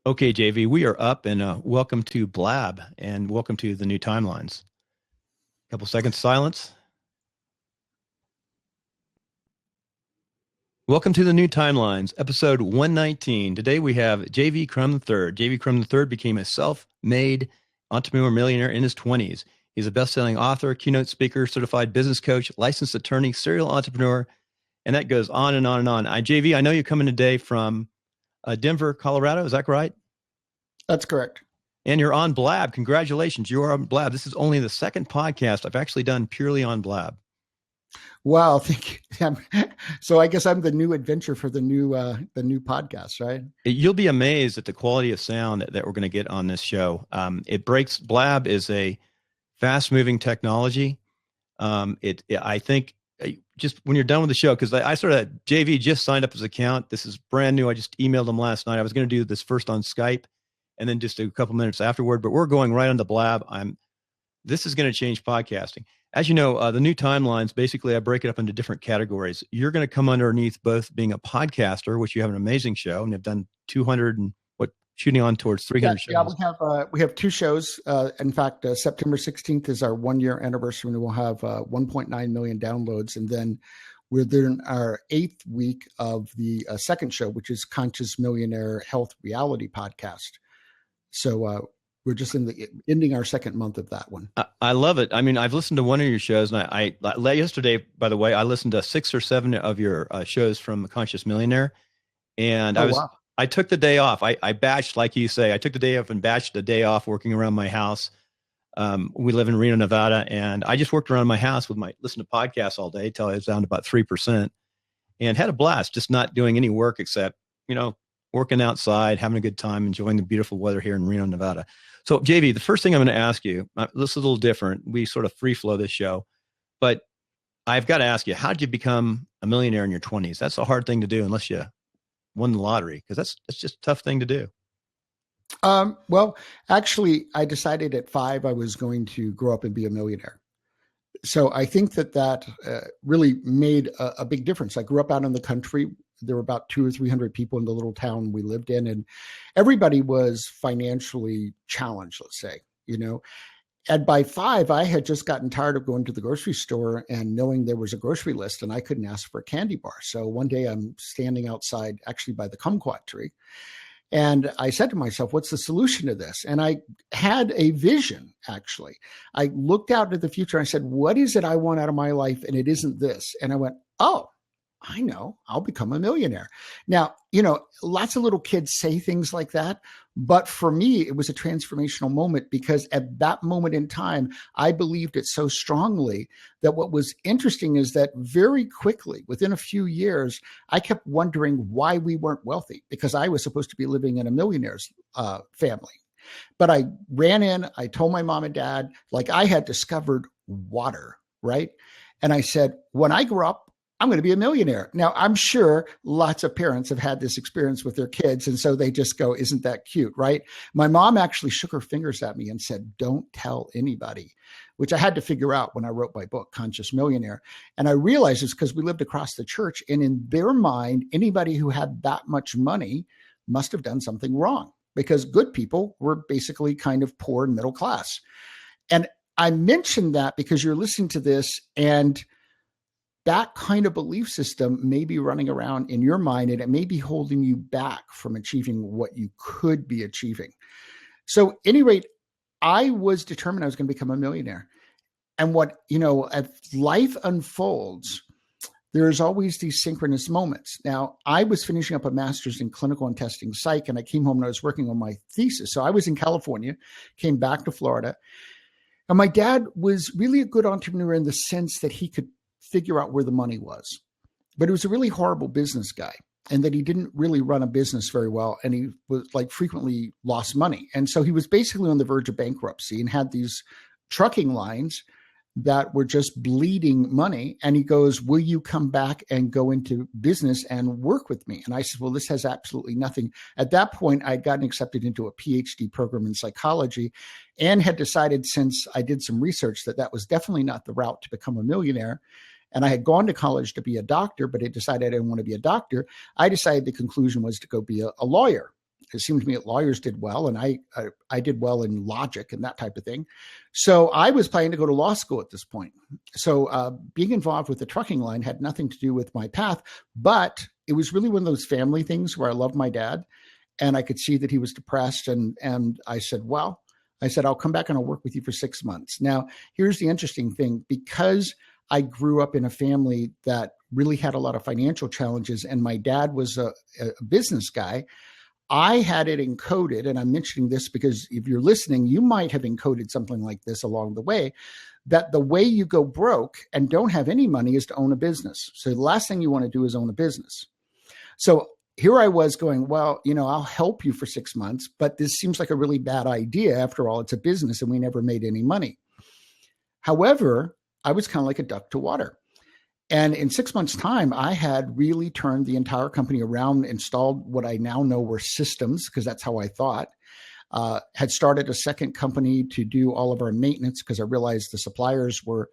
Okay, JV, we are up and welcome to Blab and welcome to the new timelines. Couple seconds silence. Welcome to the new timelines, episode 119. Today we have JV Crum III. JV Crum III became a self-made entrepreneur millionaire in his 20s. He's a best-selling author, keynote speaker, certified business coach, licensed attorney, serial entrepreneur, and that goes on and on and on. JV, I know you're coming today from Denver, Colorado. Is that right? That's correct. And you're on Blab. Congratulations. You are on Blab. This is only the second podcast I've actually done purely on Blab. Wow. Thank you. So I guess I'm the new adventure for the new podcast, right? You'll be amazed at the quality of sound that we're going to get on this show. Blab is a fast moving technology. I think just when you're done with the show, because I sort of, JV just signed up his account. This is brand new. I just emailed him last night. I was going to do this first on Skype and then just a couple minutes afterward, but we're going right on the Blab. This is going to change podcasting. As you know, the new timelines, basically I break it up into different categories. You're going to come underneath both being a podcaster, which you have an amazing show and have done 200 and shooting on towards 300 shows. Yeah, we have two shows. In fact, September 16th is our 1 year anniversary, and we'll have 1.9 million downloads. And then we're in our 8th week of the second show, which is Conscious Millionaire Health Reality Podcast. So we're just ending our second month of that one. I love it. I mean, I've listened to one of your shows, and I yesterday, by the way, I listened to 6 or 7 of your shows from Conscious Millionaire, and I took the day off. I batched, like you say, I took the day off and batched the day off working around my house. We live in Reno, Nevada, and I just worked around my house with listen to podcasts all day till I was down to about 3%, and had a blast, just not doing any work except, working outside, having a good time, enjoying the beautiful weather here in Reno, Nevada. So, JV, the first thing I'm going to ask you, this is a little different. We sort of free flow this show, but I've got to ask you, how did you become a millionaire in your 20s? That's a hard thing to do unless you won the lottery, because that's just a tough thing to do. Well, actually, I decided at 5 I was going to grow up and be a millionaire. So I think that really made a big difference. I grew up out in the country. There were about 200 or 300 people in the little town we lived in, and everybody was financially challenged, let's say, And by 5, I had just gotten tired of going to the grocery store and knowing there was a grocery list and I couldn't ask for a candy bar. So one day I'm standing outside, actually by the kumquat tree, and I said to myself, what's the solution to this? And I had a vision, actually. I looked out into the future and I said, what is it I want out of my life? And it isn't this. And I went, oh, I know, I'll become a millionaire. Now, lots of little kids say things like that. But for me, it was a transformational moment because at that moment in time, I believed it so strongly that what was interesting is that very quickly, within a few years, I kept wondering why we weren't wealthy because I was supposed to be living in a millionaire's family. But I ran in, I told my mom and dad, like I had discovered water, right? And I said, when I grow up, I'm going to be a millionaire. Now, I'm sure lots of parents have had this experience with their kids. And so they just go, isn't that cute, right? My mom actually shook her fingers at me and said, don't tell anybody, which I had to figure out when I wrote my book, Conscious Millionaire. And I realized it's because we lived across the church. And in their mind, anybody who had that much money must have done something wrong because good people were basically kind of poor and middle class. And I mentioned that because you're listening to this and that kind of belief system may be running around in your mind and it may be holding you back from achieving what you could be achieving. So at any rate, I was determined I was going to become a millionaire. And as life unfolds, there's always these synchronous moments. Now, I was finishing up a master's in clinical and testing psych, and I came home and I was working on my thesis. So I was in California, came back to Florida. And my dad was really a good entrepreneur in the sense that he could figure out where the money was. But he was a really horrible business guy and that he didn't really run a business very well. And he was frequently lost money. And so he was basically on the verge of bankruptcy and had these trucking lines that were just bleeding money. And he goes, will you come back and go into business and work with me? And I said, well, this has absolutely nothing. At that point, I'd gotten accepted into a PhD program in psychology and had decided, since I did some research, that was definitely not the route to become a millionaire. And I had gone to college to be a doctor, but I decided I didn't want to be a doctor. I decided the conclusion was to go be a lawyer. It seemed to me that lawyers did well, and I did well in logic and that type of thing. So I was planning to go to law school at this point. So being involved with the trucking line had nothing to do with my path, but it was really one of those family things where I loved my dad, and I could see that he was depressed. And I said, well, I'll come back and I'll work with you for 6 months. Now, here's the interesting thing. Because I grew up in a family that really had a lot of financial challenges, and my dad was a business guy, I had it encoded, and I'm mentioning this because if you're listening, you might have encoded something like this along the way, that the way you go broke and don't have any money is to own a business. So the last thing you want to do is own a business. So here I was going, well, I'll help you for 6 months, but this seems like a really bad idea. After all, it's a business and we never made any money. However, I was kind of like a duck to water. And in 6 months' time, I had really turned the entire company around, installed what I now know were systems, because that's how I thought, had started a second company to do all of our maintenance because I realized the suppliers were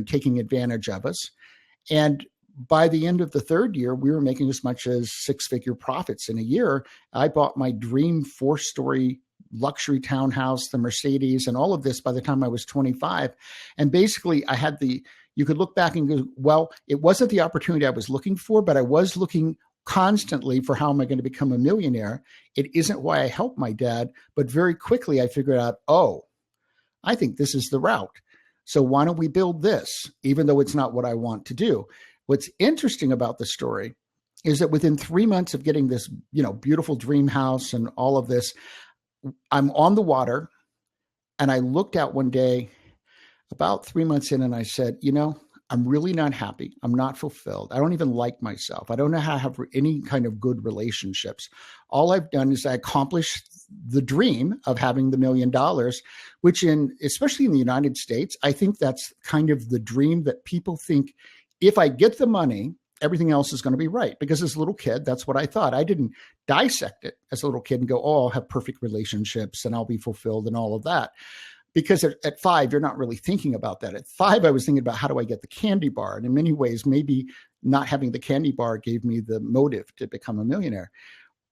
taking advantage of us. And by the end of the third year, we were making as much as six-figure profits in a year. I bought my dream 4-story luxury townhouse, the Mercedes, and all of this by the time I was 25. And basically, I had you could look back and go, well, it wasn't the opportunity I was looking for, but I was looking constantly for how am I going to become a millionaire. It isn't why I helped my dad, but very quickly I figured out, oh, I think this is the route. So why don't we build this, even though it's not what I want to do? What's interesting about the story is that within 3 months of getting this, beautiful dream house and all of this, I'm on the water, and I looked out one day about 3 months in, and I said, I'm really not happy. I'm not fulfilled. I don't even like myself. I don't know how to have any kind of good relationships. All I've done is I accomplished the dream of having the $1 million, which especially in the United States, I think that's kind of the dream that people think, if I get the money, everything else is going to be right. Because as a little kid, that's what I thought. I didn't dissect it as a little kid and go, oh, I'll have perfect relationships and I'll be fulfilled and all of that. Because at 5, you're not really thinking about that. At 5, I was thinking about how do I get the candy bar? And in many ways, maybe not having the candy bar gave me the motive to become a millionaire.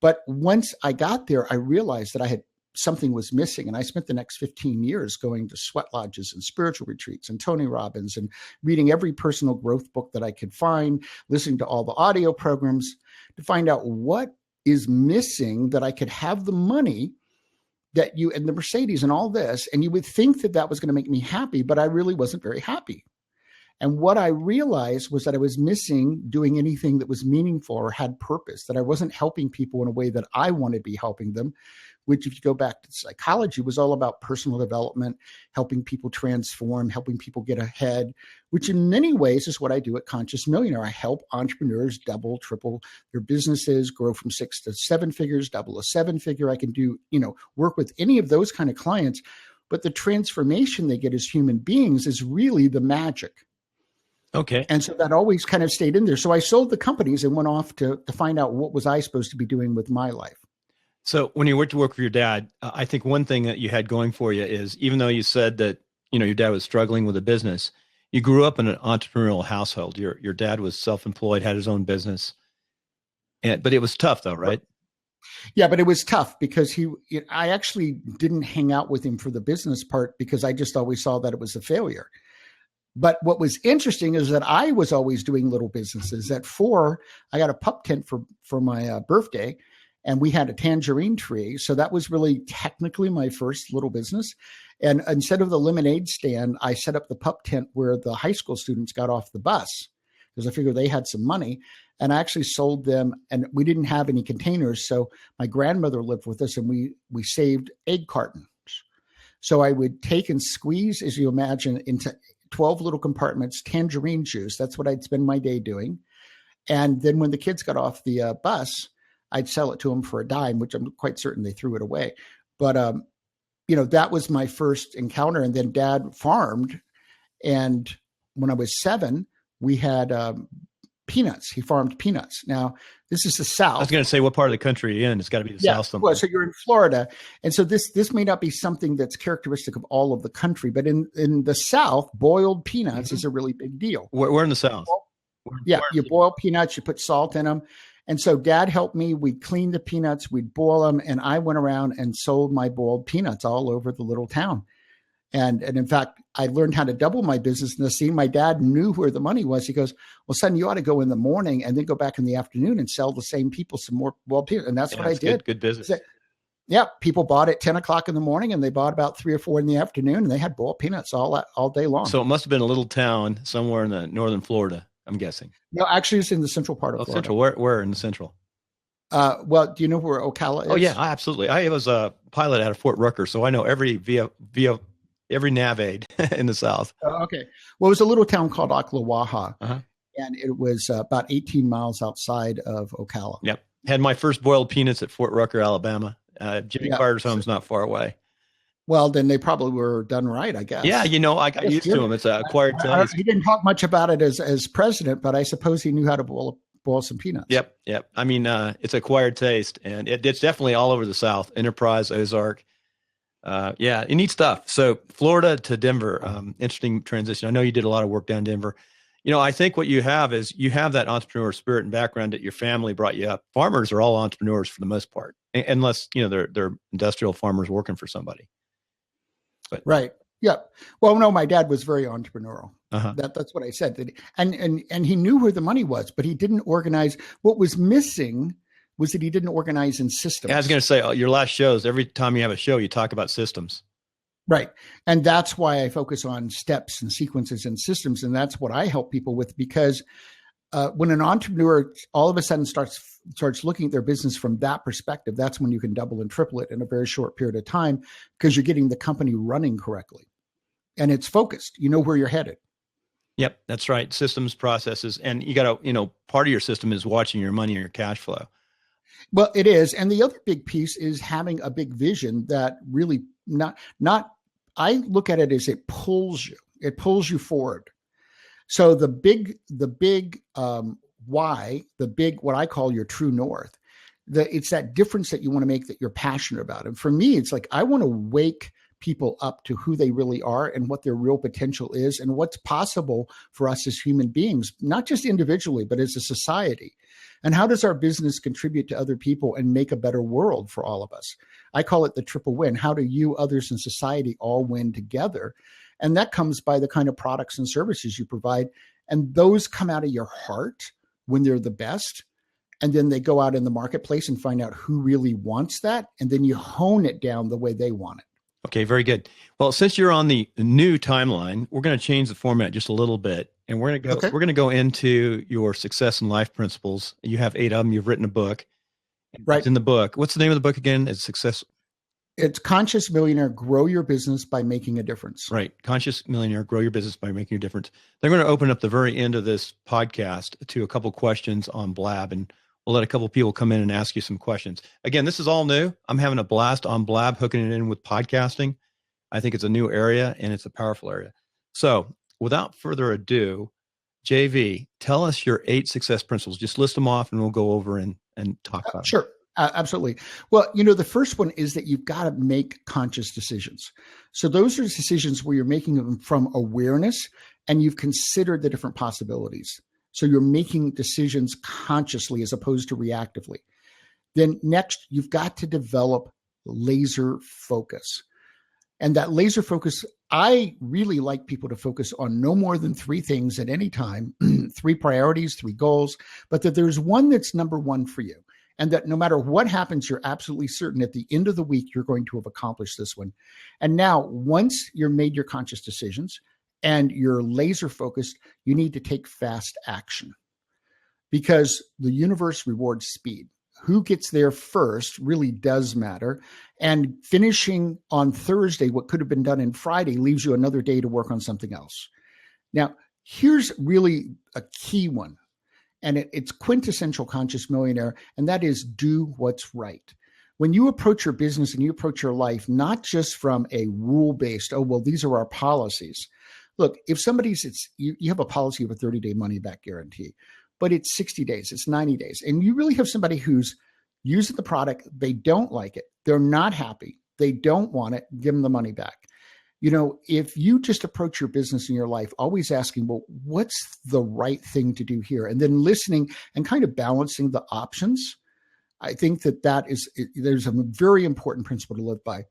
But once I got there, I realized that something was missing. And I spent the next 15 years going to sweat lodges and spiritual retreats and Tony Robbins and reading every personal growth book that I could find, listening to all the audio programs to find out what is missing, that I could have the money and the Mercedes and all this. And you would think that that was going to make me happy, but I really wasn't very happy. And what I realized was that I was missing doing anything that was meaningful or had purpose, that I wasn't helping people in a way that I wanted to be helping them, which, if you go back to psychology, was all about personal development, helping people transform, helping people get ahead, which in many ways is what I do at Conscious Millionaire. I help entrepreneurs double, triple their businesses, grow from 6 to 7 figures, double a 7-figure. I can do, work with any of those kind of clients, but the transformation they get as human beings is really the magic. Okay. And so that always kind of stayed in there. So I sold the companies and went off to find out what was I supposed to be doing with my life. So when you went to work for your dad, I think one thing that you had going for you is, even though you said that, your dad was struggling with a business, you grew up in an entrepreneurial household. Your dad was self-employed, had his own business, but it was tough though, right? Yeah, but it was tough because I actually didn't hang out with him for the business part because I just always saw that it was a failure. But what was interesting is that I was always doing little businesses. At 4, I got a pup tent for my birthday, and we had a tangerine tree. So that was really technically my first little business. And instead of the lemonade stand, I set up the pup tent where the high school students got off the bus because I figured they had some money. And I actually sold them, and we didn't have any containers. So my grandmother lived with us, and we saved egg cartons. So I would take and squeeze, as you imagine, into 12 little compartments, tangerine juice. That's what I'd spend my day doing. And then when the kids got off the bus, I'd sell it to them for a dime, which I'm quite certain they threw it away. But, that was my first encounter. And then Dad farmed. And when I was 7, we had peanuts. He farmed peanuts. Now, this is the South. I was going to say, what part of the country are you in? It's got to be the South somewhere. Well, so you're in Florida. And so this may not be something that's characteristic of all of the country, but in the South, boiled peanuts is a really big deal. We're in the South. You boil peanuts, you put salt in them. And so Dad helped me. We'd clean the peanuts, we'd boil them, and I went around and sold my boiled peanuts all over the little town. And in fact, I learned how to double my business in the scene. My dad knew where the money was. He goes, well, son, you ought to go in the morning and then go back in the afternoon and sell the same people some more boiled peanuts. And that's what I did. Good business. So, yeah, people bought at 10 o'clock in the morning and they bought about 3 or 4 in the afternoon, and they had boiled peanuts all day long. So it must have been a little town somewhere in the northern Florida, I'm guessing. No, actually, it's in the central part of Florida. Central. Where in the central? Well, do you know where Ocala is? Oh, yeah, absolutely. I was a pilot out of Fort Rucker, so I know every nav aid in the South. Okay. Well, it was a little town called Ocklawaha, and it was about 18 miles outside of Ocala. Yep. Had my first boiled peanuts at Fort Rucker, Alabama. Jimmy Carter's home's not far away. Well, then they probably were done right, I guess. Yeah, I got used to them. It's an acquired taste. He didn't talk much about it as president, but I suppose he knew how to boil some peanuts. Yep. I mean, it's acquired taste, and it's definitely all over the South. Enterprise, Ozark. Yeah, neat stuff. So Florida to Denver, interesting transition. I know you did a lot of work down Denver. I think what you have is you have that entrepreneur spirit and background that your family brought you up. Farmers are all entrepreneurs for the most part, unless, they're industrial farmers working for somebody. But, right. Yeah. Well, no, my dad was very entrepreneurial. Uh-huh. That's what I said. And he knew where the money was, but he didn't organize. What was missing was that he didn't organize in systems. I was going to say, your last shows, every time you have a show, you talk about systems. Right. And that's why I focus on steps and sequences and systems. And that's what I help people with, because when an entrepreneur all of a sudden starts looking at their business from that perspective, that's when you can double and triple it in a very short period of time, because you're getting the company running correctly and it's focused. You know where you're headed. Yep, that's right. Systems, processes. And you got to, part of your system is watching your money and your cash flow. Well, it is. And the other big piece is having a big vision that really I look at it as it pulls you forward. So the big why, what I call your true north, it's that difference that you want to make that you're passionate about. And for me, it's like, I want to wake people up to who they really are and what their real potential is and what's possible for us as human beings, not just individually, but as a society. And how does our business contribute to other people and make a better world for all of us? I call it the triple win. How do you, others, and society all win together? And that comes by the kind of products and services you provide. And those come out of your heart when they're the best. And then they go out in the marketplace and find out who really wants that. And then you hone it down the way they want it. Okay, very good. Well, since you're on the new timeline, we're going to change the format just a little bit, and we're going to go into your success and life principles. You have 8 of them. You've written a book. Right. It's in the book. What's the name of the book again? It's Success. It's Conscious Millionaire, Grow Your Business by Making a Difference. Right. Conscious Millionaire, Grow Your Business by Making a Difference. They're going to open up the very end of this podcast to a couple questions on Blab, and we'll let a couple people come in and ask you some questions. Again, this is all new. I'm having a blast on Blab, hooking it in with podcasting. I think it's a new area and it's a powerful area. So without further ado, JV, tell us your 8 success principles. Just list them off and we'll go over and talk about Sure. Absolutely. Well, the first one is that you've got to make conscious decisions. So those are decisions where you're making them from awareness and you've considered the different possibilities. So you're making decisions consciously as opposed to reactively. Then next, you've got to develop laser focus. And that laser focus, I really like people to focus on no more than 3 things at any time, 3 priorities, 3 goals, but that there's one that's number 1 for you. And that no matter what happens, you're absolutely certain at the end of the week, you're going to have accomplished this one. And now, once you've made your conscious decisions and you're laser focused, you need to take fast action because the universe rewards speed. Who gets there first really does matter. And finishing on Thursday, what could have been done in Friday, leaves you another day to work on something else. Now, here's really a key one. And it's quintessential Conscious Millionaire, and that is do what's right. When you approach your business and you approach your life, not just from a rule-based, these are our policies. Look, if you have a policy of a 30-day money-back guarantee, but it's 60 days, it's 90 days, and you really have somebody who's using the product, they don't like it, they're not happy, they don't want it, give them the money back. if you just approach your business and your life always asking, well, what's the right thing to do here? And then listening and kind of balancing the options. I think there's a very important principle to live by.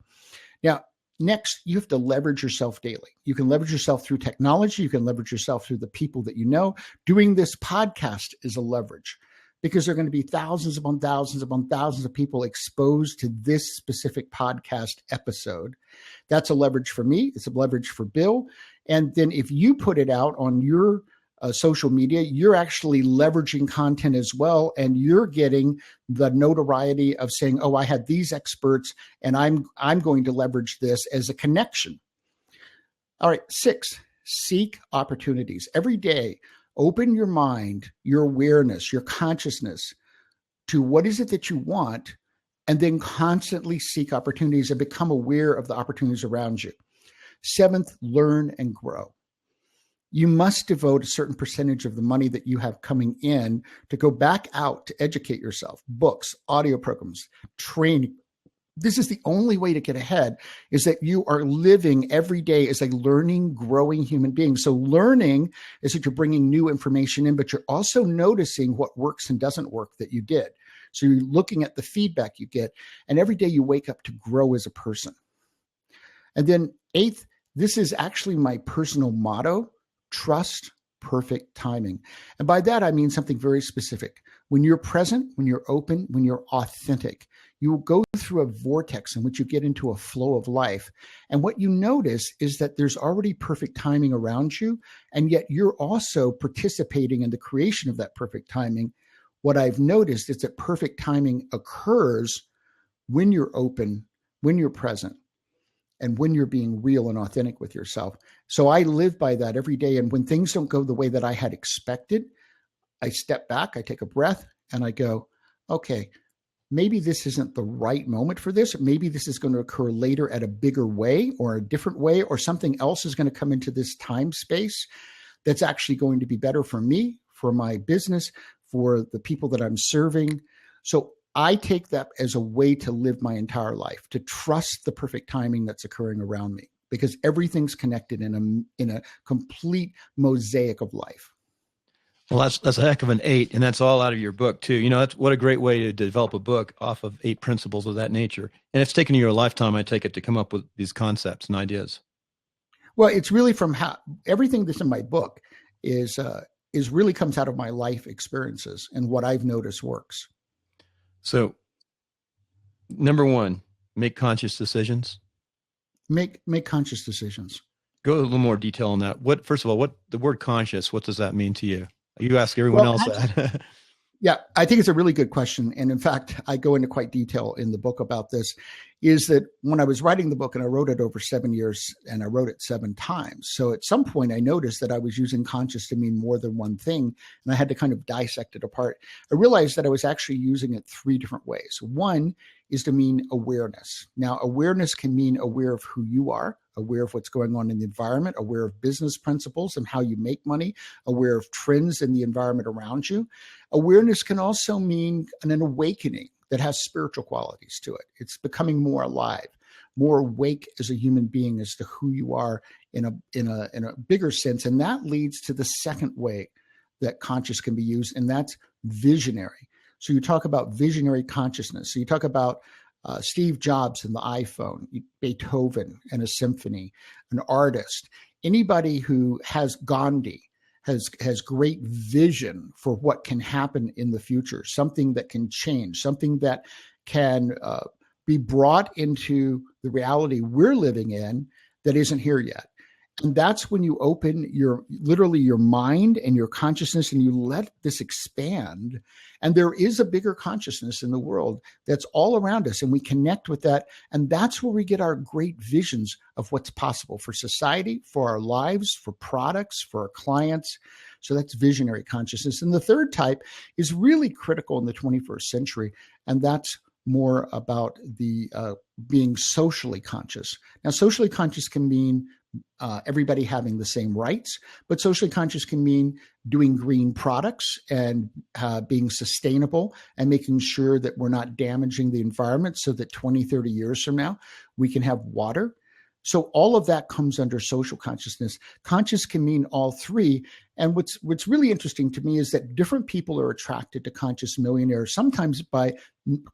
Now, next, you have to leverage yourself daily. You can leverage yourself through technology. You can leverage yourself through the people that you know. Doing this podcast is a leverage, because there are going to be thousands upon thousands upon thousands of people exposed to this specific podcast episode. That's a leverage for me. It's a leverage for Bill. And then if you put it out on your social media, you're actually leveraging content as well. And you're getting the notoriety of saying, oh, I had these experts and I'm going to leverage this as a connection. All right. 6, seek opportunities. Every day, open your mind, your awareness, your consciousness to what is it that you want, and then constantly seek opportunities and become aware of the opportunities around you. 7th, learn and grow. You must devote a certain percentage of the money that you have coming in to go back out to educate yourself. Books, audio programs, training. This is the only way to get ahead, is that you are living every day as a learning, growing human being. So learning is that you're bringing new information in, but you're also noticing what works and doesn't work that you did. So you're looking at the feedback you get, and every day you wake up to grow as a person. And then 8th, this is actually my personal motto: trust perfect timing. And by that, I mean something very specific. When you're present, when you're open, when you're authentic, you will go through a vortex in which you get into a flow of life. And what you notice is that there's already perfect timing around you, and yet you're also participating in the creation of that perfect timing. What I've noticed is that perfect timing occurs when you're open, when you're present, and when you're being real and authentic with yourself. So I live by that every day. And when things don't go the way that I had expected, I step back, I take a breath, and I go, okay, maybe this isn't the right moment for this. Maybe this is going to occur later at a bigger way or a different way, or something else is going to come into this time space that's actually going to be better for me, for my business, for the people that I'm serving. So I take that as a way to live my entire life, to trust the perfect timing that's occurring around me, because everything's connected in a complete mosaic of life. Well, that's a heck of an 8, and that's all out of your book too. That's what a great way to develop a book off of 8 principles of that nature. And it's taken you a lifetime, I take it, to come up with these concepts and ideas. Well, it's really from how everything that's in my book is really comes out of my life experiences and what I've noticed works. So, number 1, make conscious decisions. Make conscious decisions. Go a little more detail on that. First of all, what the word conscious, what does that mean to you? You ask everyone else that. Yeah, I think it's a really good question. And in fact, I go into quite detail in the book about this, is that when I was writing the book, and I wrote it over 7 years, and I wrote it 7 times. So at some point I noticed that I was using conscious to mean more than one thing, and I had to kind of dissect it apart. I realized that I was actually using it 3 different ways. One is to mean awareness. Now, awareness can mean aware of who you are, aware of what's going on in the environment, aware of business principles and how you make money, aware of trends in the environment around you. Awareness can also mean an awakening that has spiritual qualities to it. It's becoming more alive, more awake as a human being as to who you are in a bigger sense. And that leads to the second way that conscious can be used, and that's visionary. So you talk about visionary consciousness. So you talk about Steve Jobs and the iPhone, Beethoven and a symphony, an artist, anybody who has Gandhi, has great vision for what can happen in the future, something that can change, something that can be brought into the reality we're living in that isn't here yet. And that's when you open literally your mind and your consciousness, and you let this expand. And there is a bigger consciousness in the world that's all around us, and we connect with that. And that's where we get our great visions of what's possible for society, for our lives, for products, for our clients. So that's visionary consciousness. And the third type is really critical in the 21st century, and that's more about the being socially conscious. Now, socially conscious can mean everybody having the same rights, but socially conscious can mean doing green products and being sustainable and making sure that we're not damaging the environment so that 20, 30 years from now, we can have water. So all of that comes under social consciousness. Conscious can mean all three. And what's really interesting to me is that different people are attracted to Conscious Millionaire, sometimes by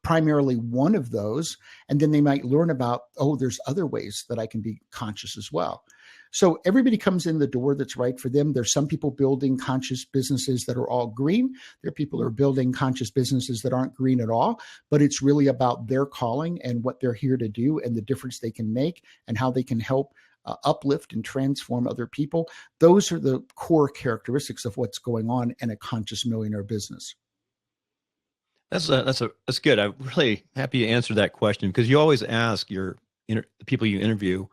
primarily one of those. And then they might learn about, oh, there's other ways that I can be conscious as well. So everybody comes in the door that's right for them. There's some people building conscious businesses that are all green. There are people who are building conscious businesses that aren't green at all, but it's really about their calling and what they're here to do and the difference they can make and how they can help uplift and transform other people. Those are the core characteristics of what's going on in a Conscious Millionaire business. That's good. I'm really happy you answered that question, because you always ask the people you interview,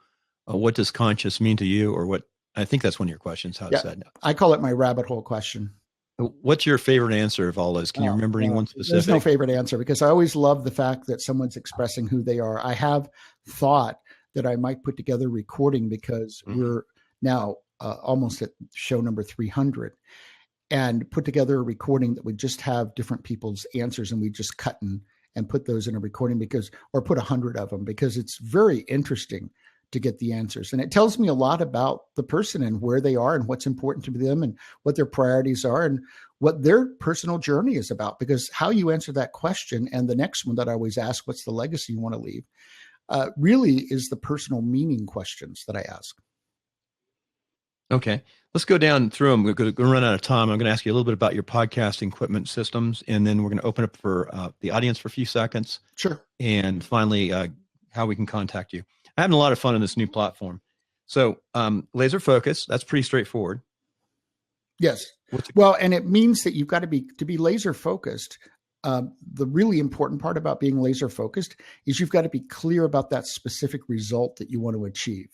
what does conscious mean to you, or what? I think that's one of your questions. How it's said. I call it my rabbit hole question. What's your favorite answer of all those? Can you remember any one specific? There's no favorite answer, because I always love the fact that someone's expressing who they are. I have thought that I might put together a recording, because we're now almost at show number 300, and put together a recording that would just have different people's answers, and we just cut and put those in a recording, or put 100 of them, because it's very interesting to get the answers. And it tells me a lot about the person and where they are and what's important to them and what their priorities are and what their personal journey is about. Because how you answer that question, and the next one that I always ask, what's the legacy you want to leave, really is the personal meaning questions that I ask. Okay. Let's go down through them. We're going to run out of time. I'm going to ask you a little bit about your podcasting equipment systems, and then we're going to open up for the audience for a few seconds. Sure. And finally, how we can contact you. I'm having a lot of fun on this new platform. So laser focus, that's pretty straightforward. Yes. Well, and it means that you've got to be laser focused. The really important part about being laser focused is you've got to be clear about that specific result that you want to achieve.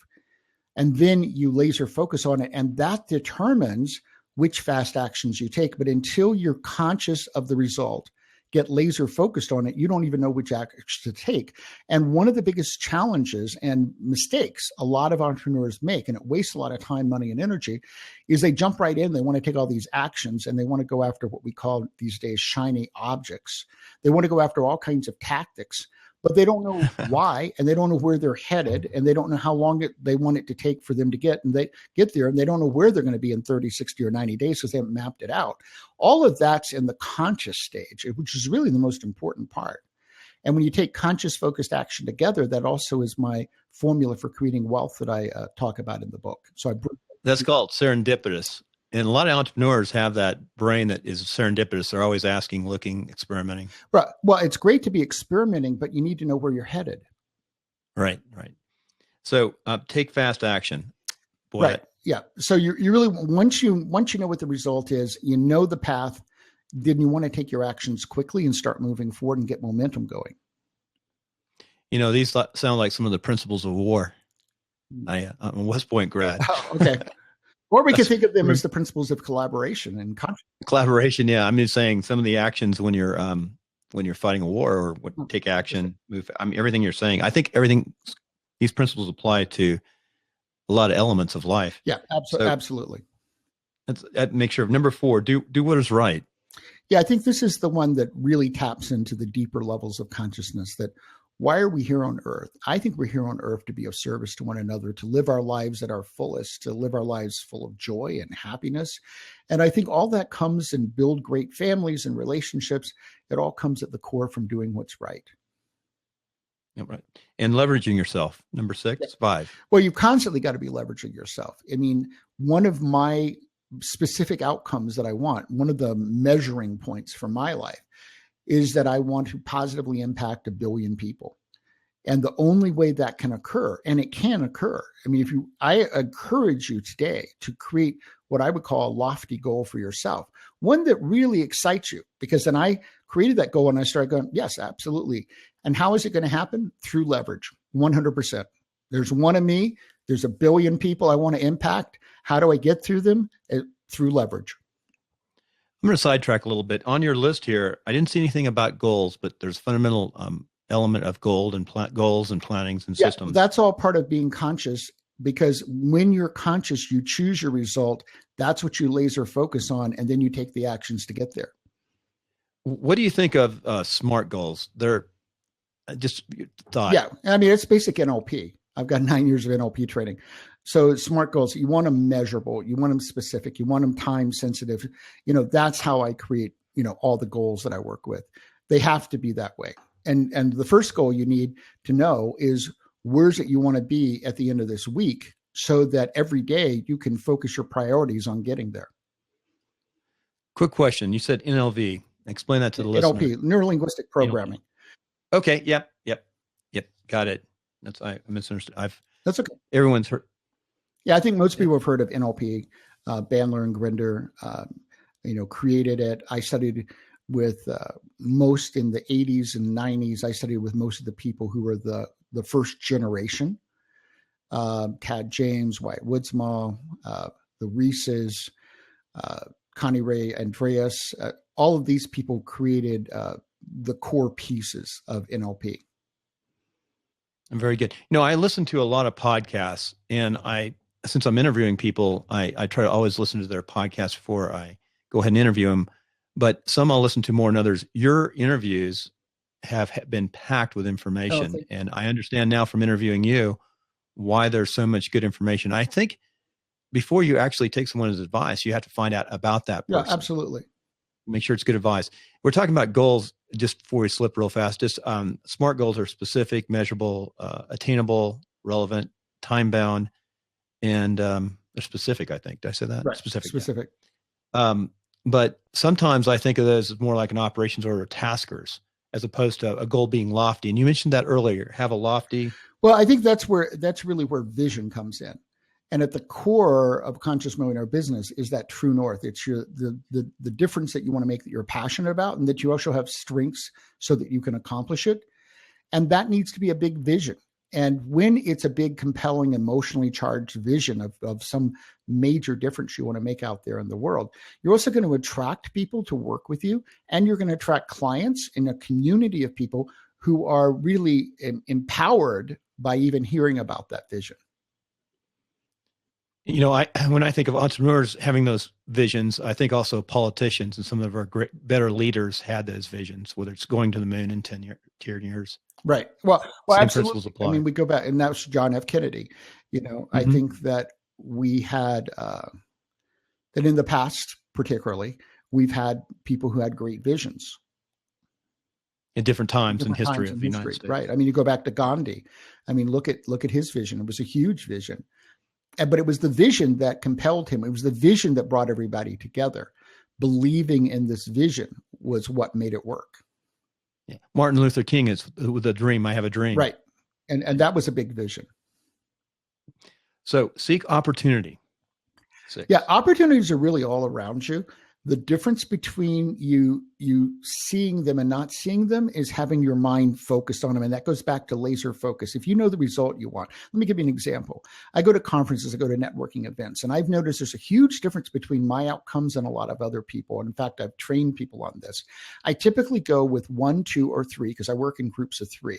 And then you laser focus on it, and that determines which fast actions you take. But until you're conscious of the result, get laser focused on it, you don't even know which actions to take. And one of the biggest challenges and mistakes a lot of entrepreneurs make, and it wastes a lot of time, money, and energy, is they jump right in. They want to take all these actions, and they want to go after what we call these days shiny objects. They want to go after all kinds of tactics, but they don't know why, and they don't know where they're headed, and they don't know how long they want it to take for them to get there, and they don't know where they're going to be in 30, 60, or 90 days because they haven't mapped it out. All of that's in the conscious stage, which is really the most important part. And when you take conscious focused action together, that also is my formula for creating wealth that I talk about in the book. That's called serendipitous. And a lot of entrepreneurs have that brain that is serendipitous. They're always asking, looking, experimenting. Right. Well, it's great to be experimenting, but you need to know where you're headed. Right. So take fast action. Boy, right. Yeah. So you really, once you know what the result is, you know the path, then you want to take your actions quickly and start moving forward and get momentum going. You know, these sound like some of the principles of war. I'm a West Point grad. Oh, okay. Or we could think of them as the principles of collaboration and collaboration. Yeah, I'm just saying some of the actions when you're fighting a war or take action, move. I mean, everything you're saying. I think these principles apply to a lot of elements of life. Yeah, absolutely. That makes sure. Number 4, do what is right. Yeah, I think this is the one that really taps into the deeper levels of consciousness. That why are we here on earth? I think we're here on earth to be of service to one another, to live our lives at our fullest, to live our lives full of joy and happiness. And I think all that comes and build great families and relationships. It all comes at the core from doing what's right. Yeah, right. And leveraging yourself. Number 6, 5. Well, you've constantly got to be leveraging yourself. I mean, one of my specific outcomes that I want, one of the measuring points for my life, is that I want to positively impact 1 billion people. And the only way that can occur, and it can occur, I mean, I encourage you today to create what I would call a lofty goal for yourself, one that really excites you, because then I created that goal and I started going, yes, absolutely. And how is it going to happen? Through leverage, 100%. There's one of me, there's 1 billion people I want to impact. How do I get through them? Through leverage. I'm going to sidetrack a little bit. On your list here, I didn't see anything about goals, but there's a fundamental element of goals and plannings and systems. That's all part of being conscious, because when you're conscious, you choose your result. That's what you laser focus on, and then you take the actions to get there. What do you think of SMART goals? They're just thought. Yeah, I mean, it's basic NLP. I've got 9 years of NLP training. So SMART goals, you want them measurable, you want them specific, you want them time sensitive. That's how I create, all the goals that I work with. They have to be that way. And the first goal you need to know is where's it you want to be at the end of this week, so that every day you can focus your priorities on getting there. Quick question. You said NLV. Explain that to the listener. NLP, Neuro-Linguistic Programming. NLP. Okay. Yep. Got it. I misunderstood. That's okay. Everyone's heard. Yeah, I think most people have heard of NLP. Bandler and Grinder, created it. I studied with most in the 80s and 90s. I studied with most of the people who were the first generation. Tad James, Wyatt Woodsmall, the Reeses, Connie Ray Andreas. All of these people created the core pieces of NLP. Very good. I listen to a lot of podcasts, and since I'm interviewing people, I try to always listen to their podcasts before I go ahead and interview them. But some I'll listen to more than others. Your interviews have been packed with information, and I understand now from interviewing you why there's so much good information. I think before you actually take someone's advice, you have to find out about that person. Yeah, absolutely. Make sure it's good advice. We're talking about goals just before we slip real fast. Just SMART goals are specific, measurable, attainable, relevant, time-bound, and they're specific, I think. Did I say that? Right. Specific. But sometimes I think of those as more like an operations order taskers, as opposed to a goal being lofty. And you mentioned that earlier, have a lofty. Well, I think that's really where vision comes in. And at the core of Conscious Millionaire business is that true north. It's the difference that you want to make, that you're passionate about, and that you also have strengths so that you can accomplish it. And that needs to be a big vision. And when it's a big, compelling, emotionally charged vision of some major difference you want to make out there in the world, you're also going to attract people to work with you, and you're going to attract clients in a community of people who are really empowered by even hearing about that vision. When I think of entrepreneurs having those visions, I think also politicians and some of our better leaders had those visions, whether it's going to the moon in 10 years. Right. Well, Same absolutely. Principles apply. I mean, we go back, and that was John F. Kennedy. I think that we had, that in the past, particularly, we've had people who had great visions. At different times in history of the United States. Right. I mean, you go back to Gandhi. I mean, look at his vision. It was a huge vision. But it was the vision that compelled him. It was the vision that brought everybody together. Believing in this vision was what made it work. Yeah. Martin Luther King is with a dream. I have a dream. Right. And that was a big vision. So seek opportunity. 6. Yeah. Opportunities are really all around you. The difference between you seeing them and not seeing them is having your mind focused on them. And that goes back to laser focus. If you know the result you want, let me give you an example. I go to conferences, I go to networking events, and I've noticed there's a huge difference between my outcomes and a lot of other people. And in fact, I've trained people on this. I typically go with 1, 2, or 3, because I work in groups of 3,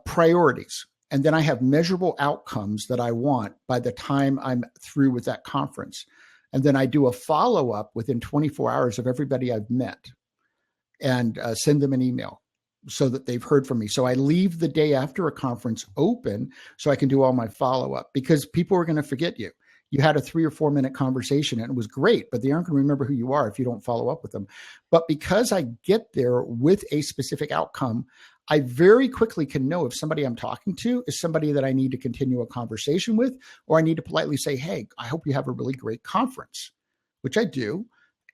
priorities. And then I have measurable outcomes that I want by the time I'm through with that conference. And then I do a follow-up within 24 hours of everybody I've met, and send them an email so that they've heard from me. So I leave the day after a conference open so I can do all my follow-up, because people are going to forget you. You had a 3 or 4 minute conversation and it was great, but they aren't going to remember who you are if you don't follow up with them. But because I get there with a specific outcome, I very quickly can know if somebody I'm talking to is somebody that I need to continue a conversation with, or I need to politely say, hey, I hope you have a really great conference, which I do.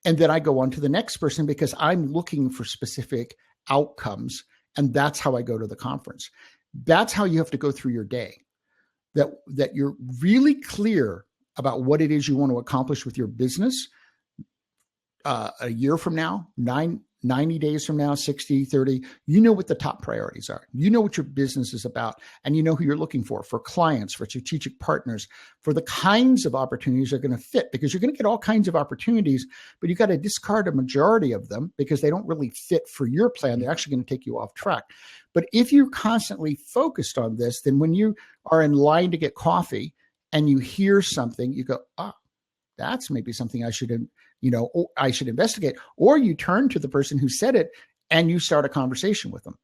And then I go on to the next person because I'm looking for specific outcomes. And that's how I go to the conference. That's how you have to go through your day, that you're really clear about what it is you want to accomplish with your business a year from now, 90 days from now, 60, 30, you know what the top priorities are. You know what your business is about, and you know who you're looking for clients, for strategic partners, for the kinds of opportunities that are going to fit, because you're going to get all kinds of opportunities, but you got to discard a majority of them because they don't really fit for your plan. They're actually going to take you off track. But if you're constantly focused on this, then when you are in line to get coffee and you hear something, you go, that's maybe something I should investigate. Or you turn to the person who said it and you start a conversation with them.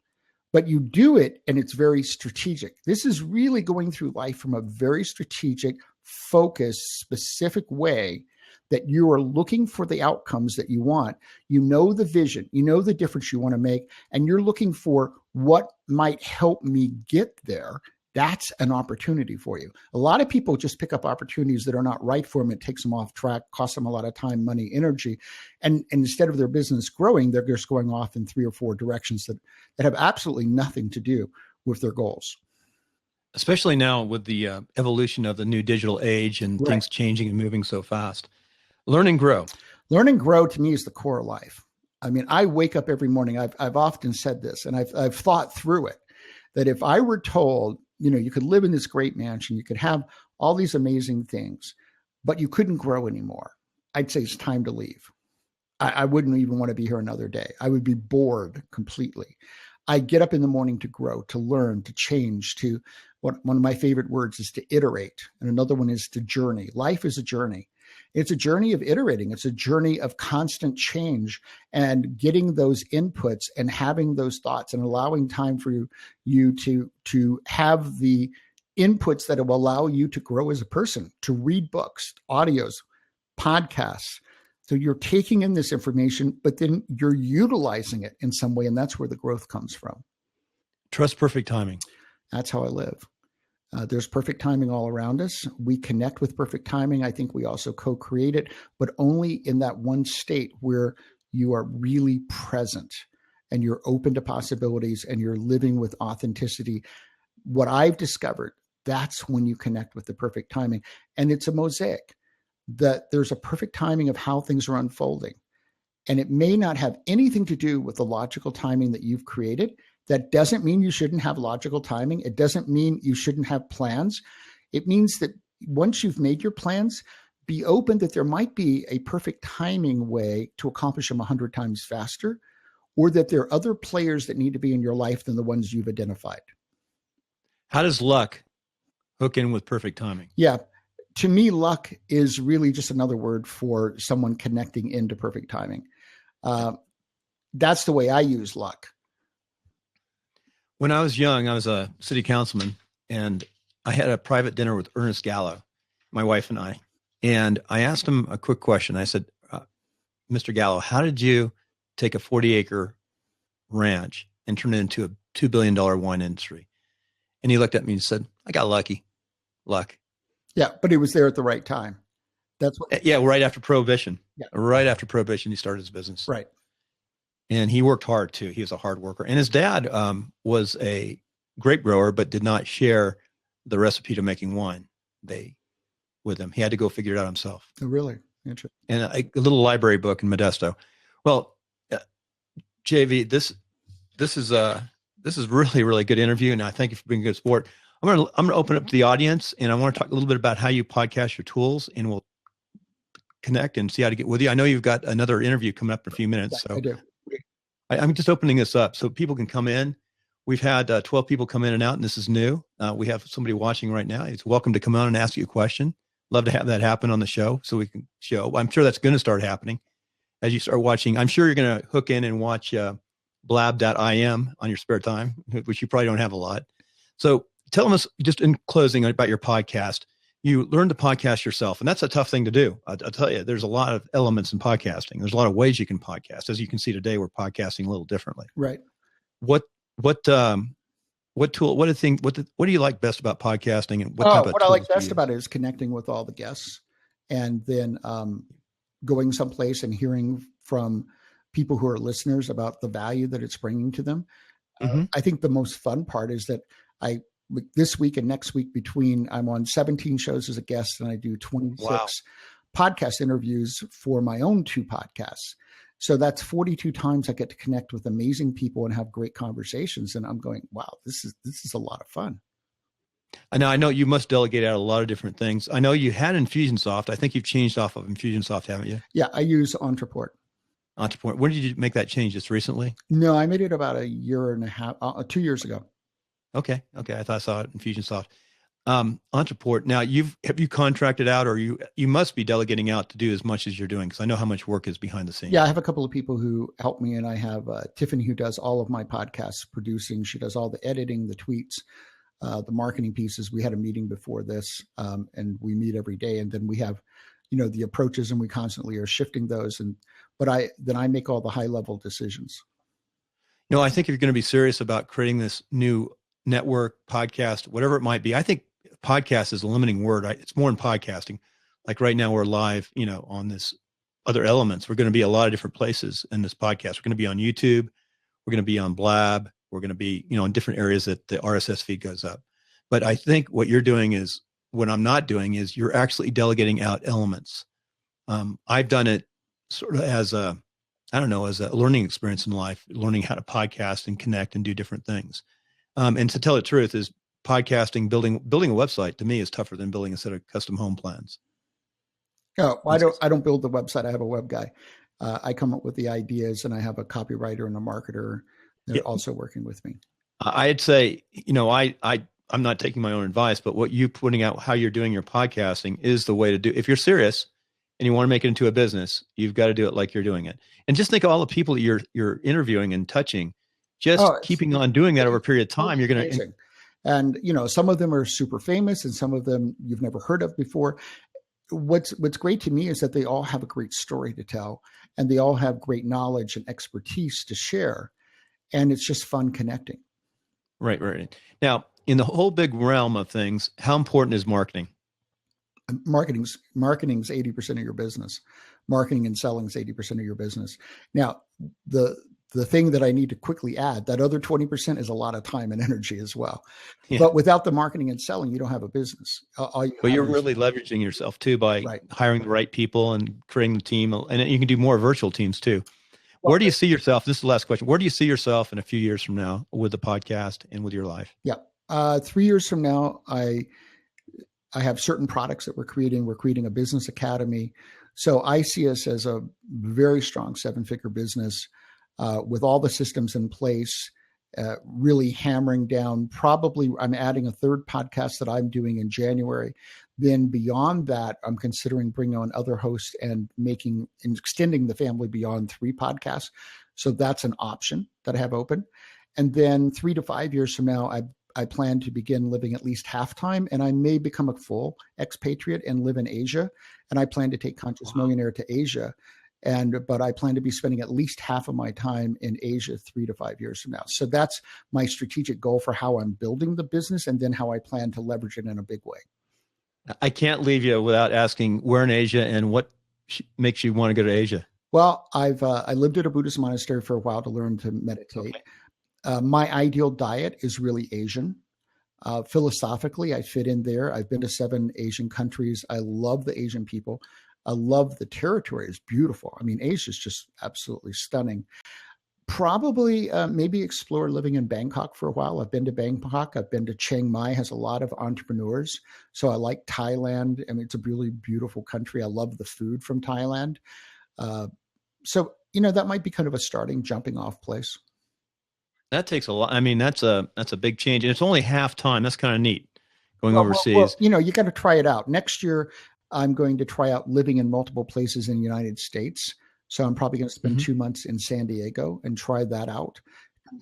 but you do it and it's very strategic. This is really going through life from a very strategic, focused, specific way that you are looking for the outcomes that you want. You know the vision, you know the difference you want to make, and you're looking for what might help me get there. That's an opportunity for you. A lot of people just pick up opportunities that are not right for them. It takes them off track, costs them a lot of time, money, energy. And instead of their business growing, they're just going off in 3 or 4 directions that have absolutely nothing to do with their goals. Especially now with the evolution of the new digital age and things changing and moving so fast. Learn and grow. Learn and grow to me is the core of life. I mean, I wake up every morning. I've often said this, and I've thought through it, that if I were told, you could live in this great mansion, you could have all these amazing things, but you couldn't grow anymore, I'd say it's time to leave. I wouldn't even want to be here another day. I would be bored completely. I get up in the morning to grow, to learn, to change, to one of my favorite words is to iterate. And another one is to journey. Life is a journey. It's a journey of iterating. It's a journey of constant change and getting those inputs and having those thoughts and allowing time for you to have the inputs that will allow you to grow as a person, to read books, audios, podcasts. So you're taking in this information, but then you're utilizing it in some way. And that's where the growth comes from. Trust perfect timing. That's how I live. There's perfect timing all around us. We connect with perfect timing. I think we also co-create it, but only in that one state where you are really present and you're open to possibilities and you're living with authenticity. What I've discovered, that's when you connect with the perfect timing. And it's a mosaic, that there's a perfect timing of how things are unfolding. And it may not have anything to do with the logical timing that you've created. That doesn't mean you shouldn't have logical timing. It doesn't mean you shouldn't have plans. It means that once you've made your plans, be open that there might be a perfect timing way to accomplish them 100 times faster, or that there are other players that need to be in your life than the ones you've identified. How does luck hook in with perfect timing? Yeah. To me, luck is really just another word for someone connecting into perfect timing. That's the way I use luck. When I was young, I was a city councilman, and I had a private dinner with Ernest Gallo, my wife and I. And I asked him a quick question. I said, Mr. Gallo, how did you take a 40-acre ranch and turn it into a $2 billion wine industry? And he looked at me and said, I got lucky. Luck. Yeah, but he was there at the right time. That's what. Yeah, right after Prohibition. Yeah. Right after Prohibition, he started his business. Right. And he worked hard too. He was a hard worker. And his dad was a grape grower, but did not share the recipe to making wine with him. He had to go figure it out himself. Oh, really? Interesting. And a little library book in Modesto. Well, JV, this is really, really good interview. And I thank you for being a good sport. I'm gonna open up to the audience, and I want to talk a little bit about how you podcast your tools, and we'll connect and see how to get with you. I know you've got another interview coming up in a few minutes. So I do. I'm just opening this up so people can come in. We've had 12 people come in and out, and this is new. We have somebody watching right now. It's welcome to come on and ask you a question. Love to have that happen on the show so we can show. I'm sure that's going to start happening as you start watching. I'm sure you're going to hook in and watch blab.im on your spare time, which you probably don't have a lot. So tell us just in closing about your podcast. You learn to podcast yourself, and that's a tough thing to do. I'll tell you, there's a lot of elements in podcasting. There's a lot of ways you can podcast. As you can see today, we're podcasting a little differently. Right. What tool? What do you like best about podcasting? And what I like best about it is connecting with all the guests, and then going someplace and hearing from people who are listeners about the value that it's bringing to them. Mm-hmm. I think the most fun part is that this week and next week I'm on 17 shows as a guest, and I do 26 podcast interviews for my own 2 podcasts. So that's 42 times I get to connect with amazing people and have great conversations. And I'm going, wow, this is a lot of fun. And I know you must delegate out a lot of different things. I know you had Infusionsoft. I think you've changed off of Infusionsoft, haven't you? Yeah, I use Entreport. When did you make that change? Just recently? No, I made it about a year and a half, 2 years ago. Okay. I thought I saw it in Infusionsoft. Entreport. Now have you contracted out, or you must be delegating out to do as much as you're doing? Because I know how much work is behind the scenes. Yeah, I have a couple of people who help me, and I have Tiffany, who does all of my podcasts producing. She does all the editing, the tweets, the marketing pieces. We had a meeting before this, and we meet every day. And then we have, the approaches, and we constantly are shifting those. But I make all the high level decisions. I think if you're going to be serious about creating this new network, podcast, whatever it might be, I think podcast is a limiting word. It's more in podcasting. Like right now we're live, on this other elements. We're going to be a lot of different places in this podcast. We're going to be on YouTube. We're going to be on Blab. We're going to be, in different areas that the RSS feed goes up. But I think what you're doing is, what I'm not doing is, you're actually delegating out elements. I've done it sort of as a learning experience in life, learning how to podcast and connect and do different things. And to tell the truth is, podcasting, building a website to me is tougher than building a set of custom home plans. Oh, I don't build the website. I have a web guy. I come up with the ideas, and I have a copywriter and a marketer that are also working with me. I'd say, I'm not taking my own advice, but what you putting out, how you're doing your podcasting is the way to do. If you're serious and you want to make it into a business, you've got to do it like you're doing it. And just think of all the people that you're interviewing and touching, keeping on doing that over a period of time. You're going to, and some of them are super famous, and some of them you've never heard of before. What's great to me is that they all have a great story to tell, and they all have great knowledge and expertise to share. And it's just fun connecting. Right. Now, in the whole big realm of things, how important is marketing? Marketing's 80% of your business. Marketing and selling is 80% of your business. Now, the thing that I need to quickly add, that other 20% is a lot of time and energy as well. Yeah. But without the marketing and selling, you don't have a business. You're really leveraging yourself too by hiring the right people and creating the team. And you can do more virtual teams too. Where do you see yourself? This is the last question. Where do you see yourself in a few years from now with the podcast and with your life? Yeah. 3 years from now, I have certain products that we're creating. We're creating a business academy. So I see us as a very strong 7-figure business with all the systems in place, really hammering down. Probably I'm adding a third podcast that I'm doing in January. Then beyond that, I'm considering bringing on other hosts and extending the family beyond 3 podcasts. So that's an option that I have open. And then 3 to 5 years from now, I plan to begin living at least half time, and I may become a full expatriate and live in Asia. And I plan to take Conscious Millionaire to Asia. But I plan to be spending at least half of my time in Asia 3 to 5 years from now. So that's my strategic goal for how I'm building the business, and then how I plan to leverage it in a big way. I can't leave you without asking where in Asia and what makes you want to go to Asia. Well, I lived at a Buddhist monastery for a while to learn to meditate. Okay. My ideal diet is really Asian. Philosophically, I fit in there. I've been to 7 Asian countries. I love the Asian people. I love the territory. It's beautiful. I mean, Asia is just absolutely stunning. Probably maybe explore living in Bangkok for a while. I've been to Bangkok. I've been to Chiang Mai, has a lot of entrepreneurs. So I like Thailand. I mean, it's a really beautiful country. I love the food from Thailand. So, that might be kind of a jumping off place. That takes a lot. I mean, that's a big change. And it's only half time. That's kind of neat going overseas. Well, you got to try it out. Next year, I'm going to try out living in multiple places in the United States. So I'm probably going to spend 2 months in San Diego and try that out.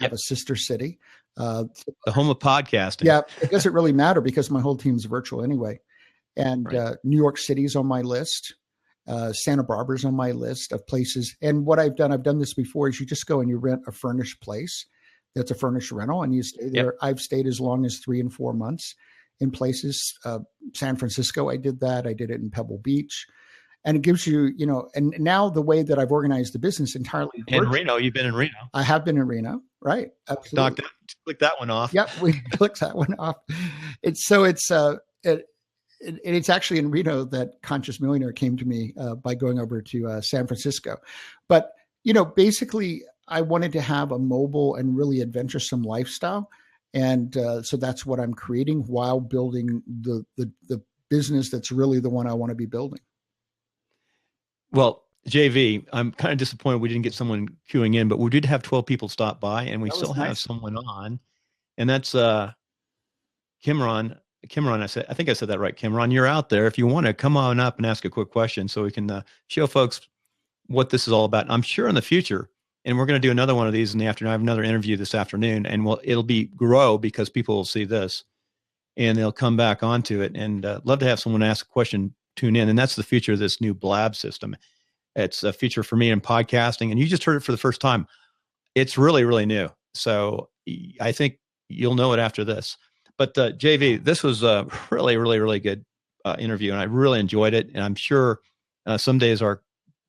Have a sister city. The home of podcasting. Yeah, it doesn't really matter because my whole team's virtual anyway. And New York City's on my list. Santa Barbara's on my list of places. And what I've done this before, is you just go and you rent a furnished place. That's a furnished rental, and you stay there. Yep. I've stayed as long as 3 and 4 months in places. San Francisco, I did that. I did it in Pebble Beach. And it gives you, and now the way that I've organized the business entirely. In Reno, you've been in Reno. I have been in Reno, right? Absolutely. Click that one off. Yep, we clicked that one off. It's actually in Reno that Conscious Millionaire came to me by going over to San Francisco. But, basically I wanted to have a mobile and really adventuresome lifestyle. And so that's what I'm creating while building the business that's really the one I want to be building. Well, JV, I'm kind of disappointed we didn't get someone queuing in, but we did have 12 people stop by, and we still have someone on, and that's Kimron. Kimron, I think I said that right. Kimron, you're out there. If you want to come on up and ask a quick question so we can show folks what this is all about. I'm sure in the future, and we're going to do another one of these in the afternoon. I have another interview this afternoon, and it'll be grow because people will see this and they'll come back onto it. And love to have someone ask a question, tune in. And that's the future of this new Blab system. It's a feature for me in podcasting, and you just heard it for the first time. It's really, really new. So I think you'll know it after this. But JV, this was a really, really, really good interview, and I really enjoyed it. And I'm sure some days our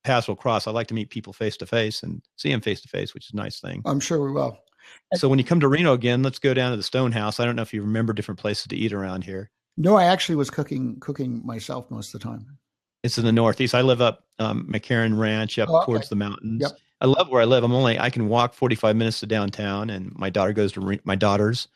paths will cross. I like to meet people face to face and see them face to face, which is a nice thing. I'm sure we will. So when you come to Reno again, let's go down to the Stone House. I don't know if you remember different places to eat around here. No, I actually was cooking myself most of the time. It's in the Northeast. I live up McCarran Ranch up towards the mountains. Yep. I love where I live. I can walk 45 minutes to downtown, and my daughter goes to my daughter's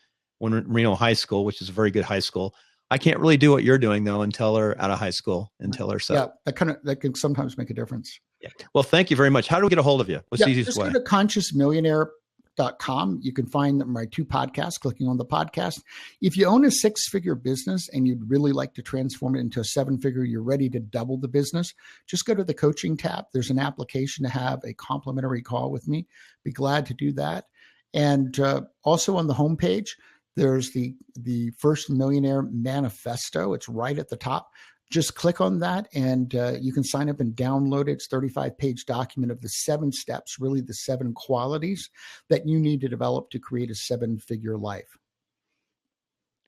Reno High School, which is a very good high school. I can't really do what you're doing though until they're out of high school, until they're set. Yeah, that can sometimes make a difference. Yeah. Well, thank you very much. How do we get a hold of you? What's the easiest way? Just go to consciousmillionaire.com. You can find my 2 podcasts, clicking on the podcast. If you own a 6-figure business and you'd really like to transform it into a 7-figure, you're ready to double the business, just go to the coaching tab. There's an application to have a complimentary call with me. Be glad to do that. And also on the homepage, there's the First Millionaire Manifesto. It's right at the top. Just click on that and you can sign up and download it. It's a 35-page document of the 7 steps, really the 7 qualities that you need to develop to create a 7-figure life.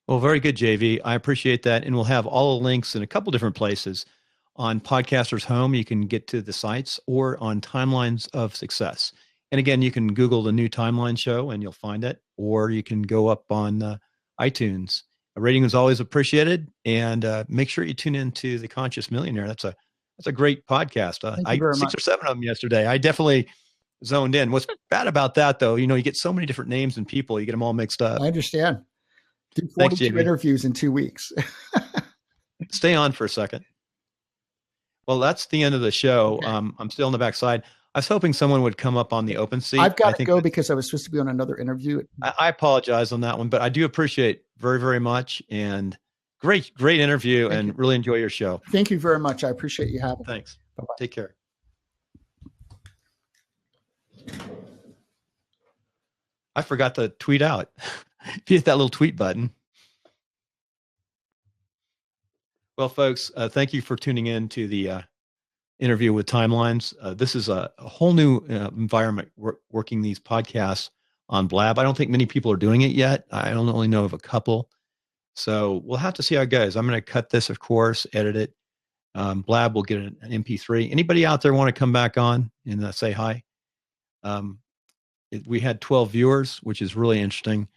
Well, very good, JV. I appreciate that. And we'll have all the links in a couple different places. On Podcaster's Home, you can get to the sites, or on Timelines of Success. And again, you can Google the new Timeline show and you'll find it, or you can go up on iTunes. A rating is always appreciated, and make sure you tune into the Conscious Millionaire. That's a great podcast. Thank you very 6 much. or 7 of them yesterday. I definitely zoned in. What's bad about that, though, you get so many different names and people, you get them all mixed up. I understand. Did 42 interviews in 2 weeks. Stay on for a second. Well, that's the end of the show. Okay. I'm still on the back side. I was hoping someone would come up on the open seat. I've got to go because I was supposed to be on another interview. I apologize on that one, but I do appreciate very, very much. And great interview. Thank you. Really enjoy your show. Thank you very much. I appreciate you having me. Thanks. Bye-bye. Take care. I forgot to tweet out. If you hit that little tweet button. Well, folks, thank you for tuning in to the interview with Timelines. This is a whole new environment working these podcasts on Blab. I don't think many people are doing it yet. I don't only know of a couple. So we'll have to see how it goes. I'm going to cut this, of course, edit it. Blab will get an MP3. Anybody out there want to come back on and say hi? We had 12 viewers, which is really interesting.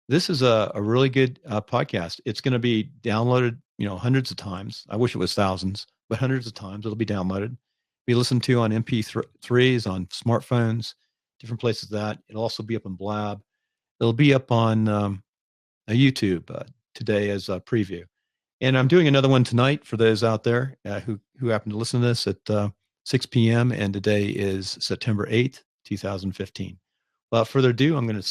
This is a really good podcast. It's going to be downloaded, hundreds of times. I wish it was thousands, but hundreds of times it'll be downloaded. Be listened to on MP3s, on smartphones, different places. That it'll also be up on Blab. It'll be up on YouTube today as a preview. And I'm doing another one tonight for those out there who happen to listen to this at 6 p.m. And today is September 8th, 2015. Without further ado, I'm going to